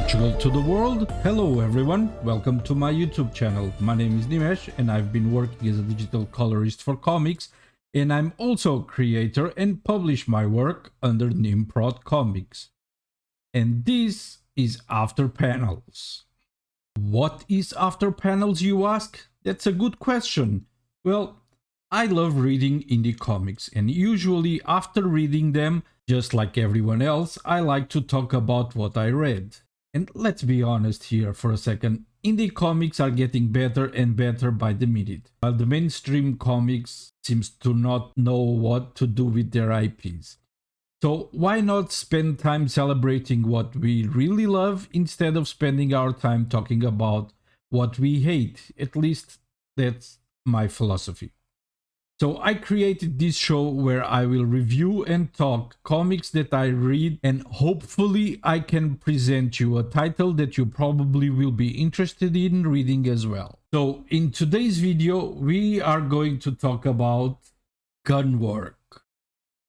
Portugal to the world. Hello everyone, welcome to my YouTube channel. My name is Nimesh and I've been working as a digital colorist for comics, and I'm also a creator and publish my work under Nimprod Comics. And this is After Panels. What is After Panels, you ask? That's a good question. Well, I love reading indie comics, and usually after reading them, just like everyone else, I like to talk about what I read. And let's be honest here for a second, indie comics are getting better and better by the minute, while the mainstream comics seems to not know what to do with their IPs. So why not spend time celebrating what we really love instead of spending our time talking about what we hate? At least that's my philosophy. So I created this show where I will review and talk comics that I read, and hopefully I can present you a title that you probably will be interested in reading as well. So in today's video, we are going to talk about GunWork.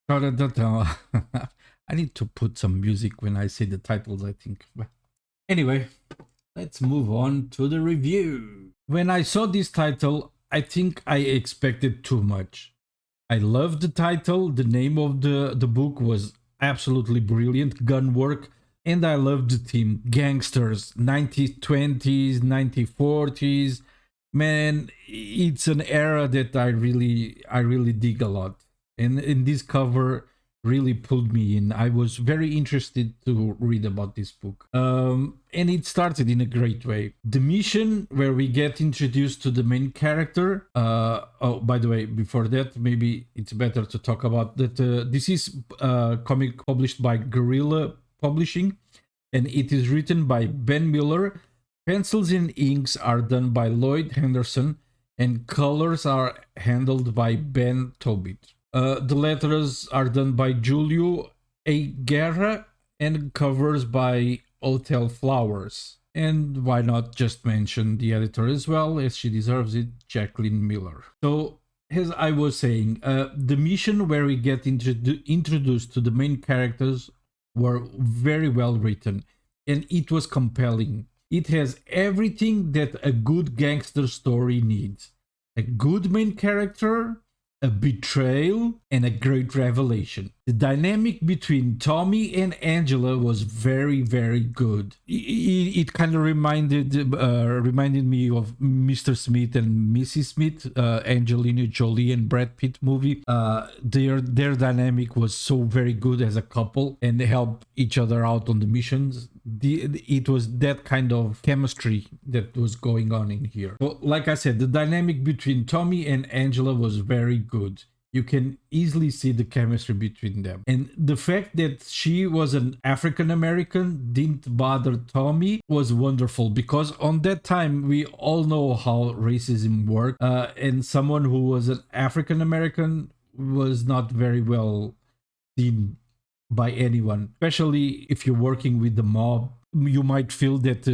I need to put some music when I say the titles, I think. Anyway, let's move on to the review. When I saw this title, I think I expected too much. I loved the title, the name of the book was absolutely brilliant, GunWork, and I loved the theme, gangsters, 1920s, 1940s. Man, it's an era that I really dig a lot. And this cover really pulled me in. I was very interested to read about this book. And it started in a great way. The mission where we get introduced to the main character. Oh, by the way, before that, maybe it's better to talk about that. This is a comic published by Guerrilla Publishing, and it is written by Ben Miller. Pencils and inks are done by Lloyd, Henderson, and colors are handled by Ben Tobitt. The letters are done by Julio, Guerra, and covers by Hotel Flowers. And why not just mention the editor as well, as she deserves it, Jacqueline Miller. So, as I was saying, the mission where we get introduced to the main characters were very well written, and it was compelling. It has everything that a good gangster story needs. A good main character, a betrayal, and a great revelation. The dynamic between Tommy and Angela was very, very good. It kind of reminded me of Mr. Smith and Mrs. Smith, Angelina Jolie and Brad Pitt movie. Their dynamic was so very good as a couple, and they helped each other out on the missions. It was that kind of chemistry that was going on in here. So, like I said, the dynamic between Tommy and Angela was very good. You can easily see the chemistry between them. And the fact that she was an African American didn't bother Tommy was wonderful, because on that time we all know how racism worked, and someone who was an African American was not very well seen by anyone, especially if you're working with the mob. You might feel that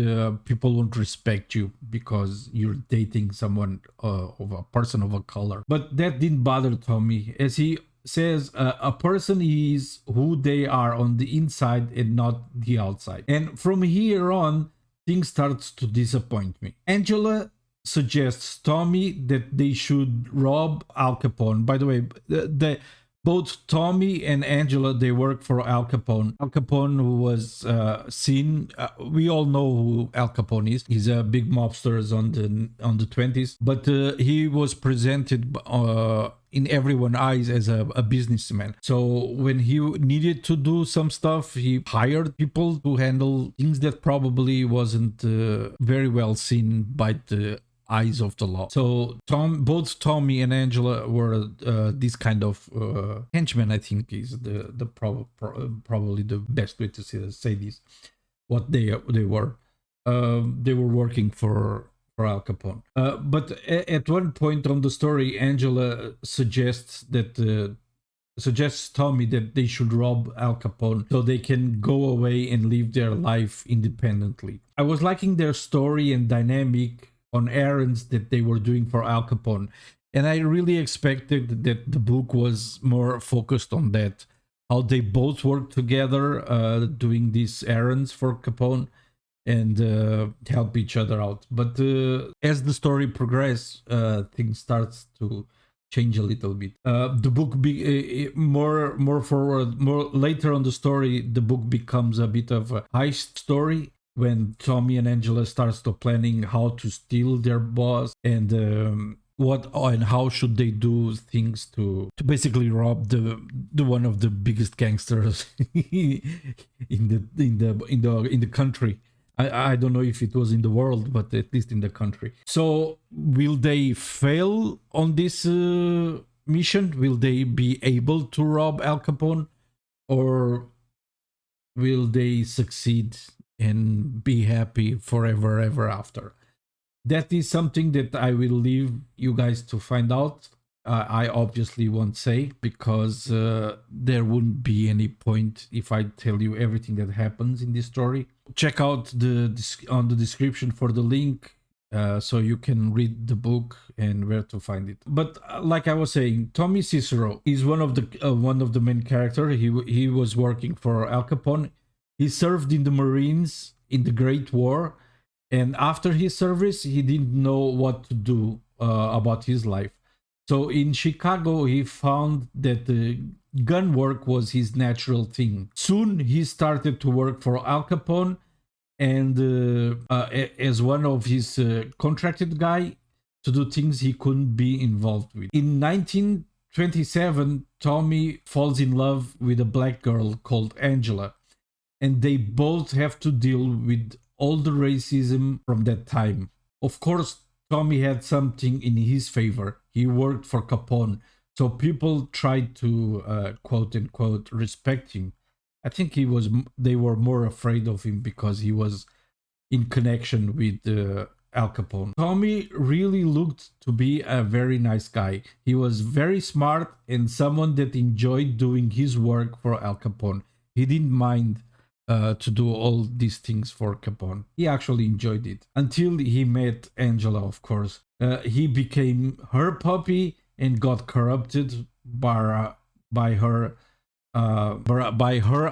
people won't respect you because you're dating someone of a person of a color. But that didn't bother Tommy. As he says, a person is who they are on the inside and not the outside. And from here on, things starts to disappoint me. Angela suggests Tommy that they should rob Al Capone. By the way, both Tommy and Angela, they work for Al Capone. Al Capone, who was seen, we all know who Al Capone is. He's a big mobster on the 20s, but he was presented in everyone's eyes as a businessman. So when he needed to do some stuff, he hired people to handle things that probably wasn't very well seen by the eyes of the law. So both Tommy and Angela were this kind of henchmen, I think is probably the best way to say this. What they were. They were working for Al Capone. But at one point on the story, Angela suggests Tommy that they should rob Al Capone so they can go away and live their life independently. I was liking their story and dynamic on errands that they were doing for Al Capone. And I really expected that the book was more focused on that. How they both worked together doing these errands for Capone. and help each other out. But as the story progresses, things starts to change a little bit. The book more forward, more later on the story, the book becomes a bit of a heist story when Tommy and Angela starts to planning how to steal their boss, and what and how should they do things to basically rob the one of the biggest gangsters in the country. I don't know if it was in the world, but at least in the country. So will they fail on this mission? Will they be able to rob Al Capone, or will they succeed and be happy forever ever after? That is something that I will leave you guys to find out. I obviously won't say, because there wouldn't be any point if I tell you everything that happens in this story. Check out on the description for the link, so you can read the book and where to find it. But like I was saying, Tommy Cicero is one of the main characters. He was working for Al Capone. He served in the Marines in the Great War, and after his service, he didn't know what to do about his life. So in Chicago, he found that gun work was his natural thing. Soon, he started to work for Al Capone, and as one of his contracted guy to do things he couldn't be involved with. In 1927, Tommy falls in love with a black girl called Angela, and they both have to deal with all the racism from that time. Of course, Tommy had something in his favor. He worked for Capone, so people tried to quote unquote respect him. I think they were more afraid of him because he was in connection with Al Capone. Tommy really looked to be a very nice guy. He was very smart and someone that enjoyed doing his work for Al Capone. He didn't mind to do all these things for Capone. He actually enjoyed it until he met Angela, of course. He became her puppy and got corrupted by her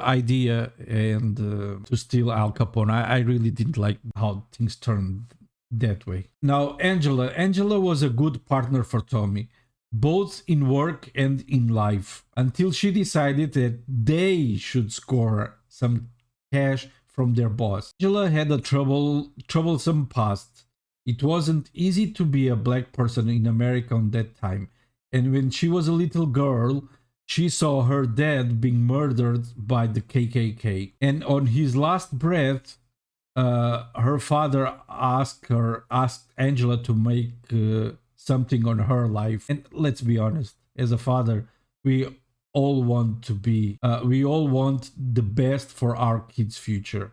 idea and to steal Al Capone. I really didn't like how things turned that way. Now, Angela was a good partner for Tommy, both in work and in life, until she decided that they should score some cash from their boss. Angela had a troublesome past. It wasn't easy to be a black person in America on that time. And when she was a little girl, she saw her dad being murdered by the KKK. And on his last breath, her father asked Angela to make something on her life. And let's be honest, as a father, we all want the best for our kids' future.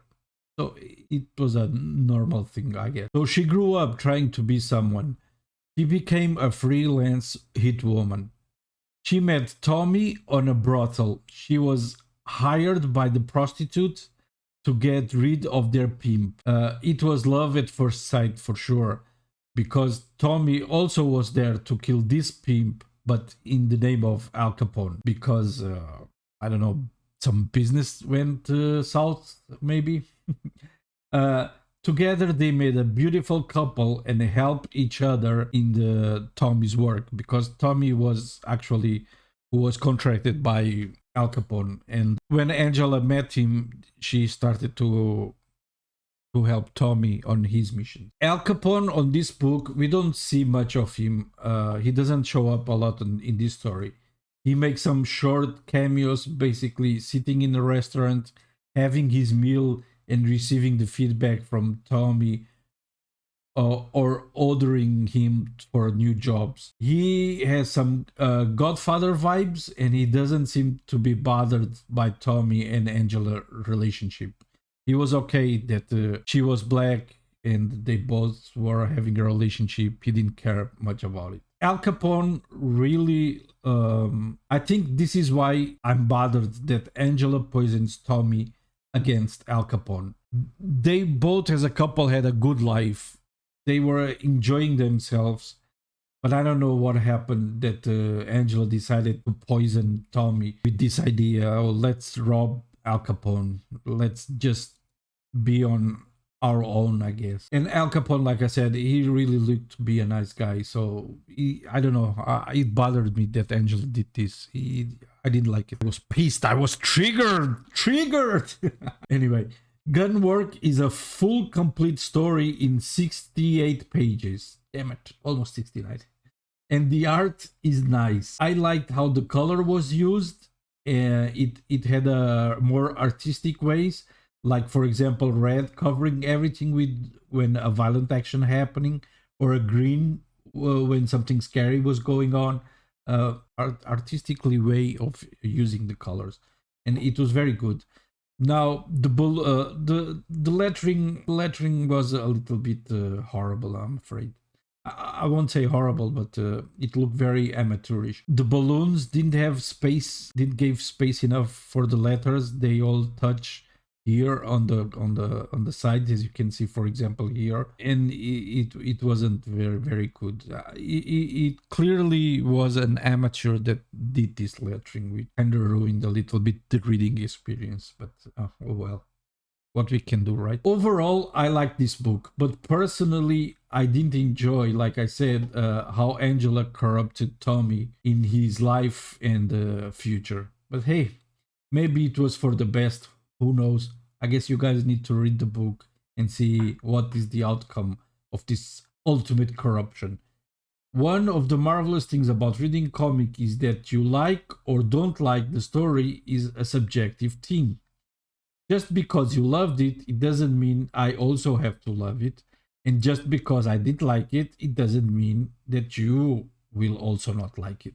So it was a normal thing, I guess. So she grew up trying to be someone. She became a freelance hit woman. She met Tommy on a brothel. She was hired by the prostitutes to get rid of their pimp. It was love at first sight for sure, because Tommy also was there to kill this pimp, but in the name of Al Capone, because I don't know, some business went south, maybe. Together they made a beautiful couple and helped each other in the Tommy's work, because Tommy was actually who was contracted by Al Capone. And when Angela met him, she started to help Tommy on his mission. Al Capone on this book, we don't see much of him. He doesn't show up a lot in this story. He makes some short cameos, basically sitting in a restaurant, having his meal and receiving the feedback from Tommy, or ordering him for new jobs. He has some Godfather vibes, and he doesn't seem to be bothered by Tommy and Angela relationship. He was okay that she was black and they both were having a relationship. He didn't care much about it. Al Capone really, I think this is why I'm bothered that Angela poisons Tommy against Al Capone. They both as a couple had a good life. They were enjoying themselves, but I don't know what happened that Angela decided to poison Tommy with this idea, oh, let's rob Al Capone. Let's just be on our own, I guess. And Al Capone, like I said, he really looked to be a nice guy. So I don't know. It bothered me that Angela did this. I didn't like it. I was pissed. I was triggered. Anyway, GunWork is a full, complete story in 68 pages. Damn it, almost 69. And the art is nice. I liked how the color was used. It had a more artistic ways. Like, for example, red covering everything with when a violent action happening, or a green when something scary was going on. Artistically way of using the colors, and it was very good. Now the lettering was a little bit horrible, I'm afraid. I won't say horrible, but it looked very amateurish. The balloons didn't give space enough for the letters. They all touch here on the side, as you can see, for example, here, and it wasn't very good. It clearly was an amateur that did this lettering, which kind of ruined a little bit the reading experience, but oh well, what we can do, right? Overall, I like this book, but personally I didn't enjoy, like I said, how Angela corrupted Tommy in his life and future. But hey, maybe it was for the best. Who knows? I guess you guys need to read the book and see what is the outcome of this ultimate corruption. One of the marvelous things about reading comic is that you like or don't like the story is a subjective thing. Just because you loved it, it doesn't mean I also have to love it. And just because I did like it, it doesn't mean that you will also not like it.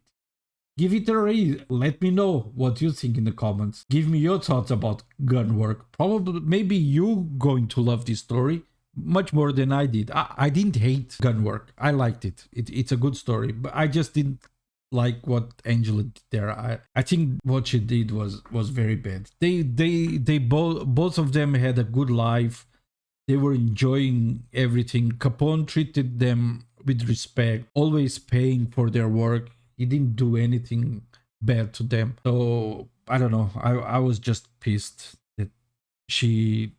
Give it a read. Let me know what you think in the comments. Give me your thoughts about GunWork. Probably, maybe you going to love this story much more than I did. I didn't hate GunWork. I liked it. It's a good story, but I just didn't like what Angela did there. I think what she did was very bad. They both of them had a good life. They were enjoying everything. Capone treated them with respect, always paying for their work. He didn't do anything bad to them. So I don't know. I was just pissed that she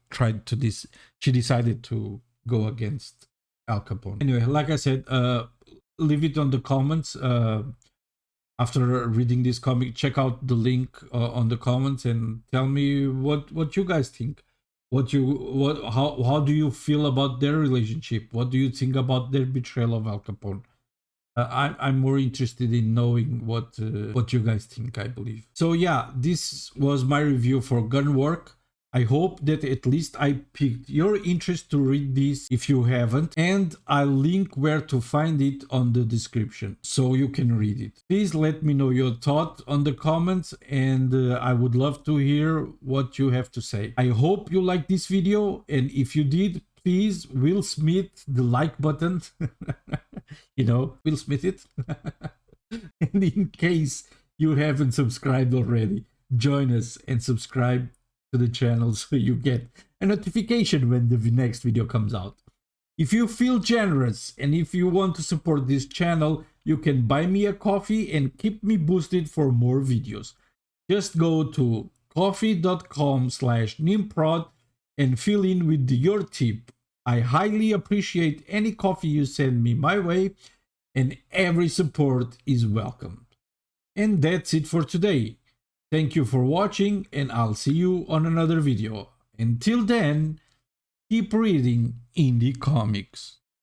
decided to go against Al Capone. Anyway, like I said, leave it on the comments. After reading this comic, check out the link on the comments and tell me what you guys think. How do you feel about their relationship? What do you think about their betrayal of Al Capone? I'm more interested in knowing what you guys think, I believe. So yeah, this was my review for GunWork. I hope that at least I piqued your interest to read this if you haven't, and I'll link where to find it on the description so you can read it. Please let me know your thoughts on the comments, and I would love to hear what you have to say. I hope you liked this video, and if you did, please Will Smith the like button. You know, Will Smith it. And in case you haven't subscribed already, join us and subscribe to the channel so you get a notification when the next video comes out. If you feel generous and if you want to support this channel, you can buy me a coffee and keep me boosted for more videos. Just go to coffee.com/nimprod and fill in with your tip. I highly appreciate any coffee you send me my way, and every support is welcomed. And that's it for today. Thank you for watching, and I'll see you on another video. Until then, keep reading indie comics.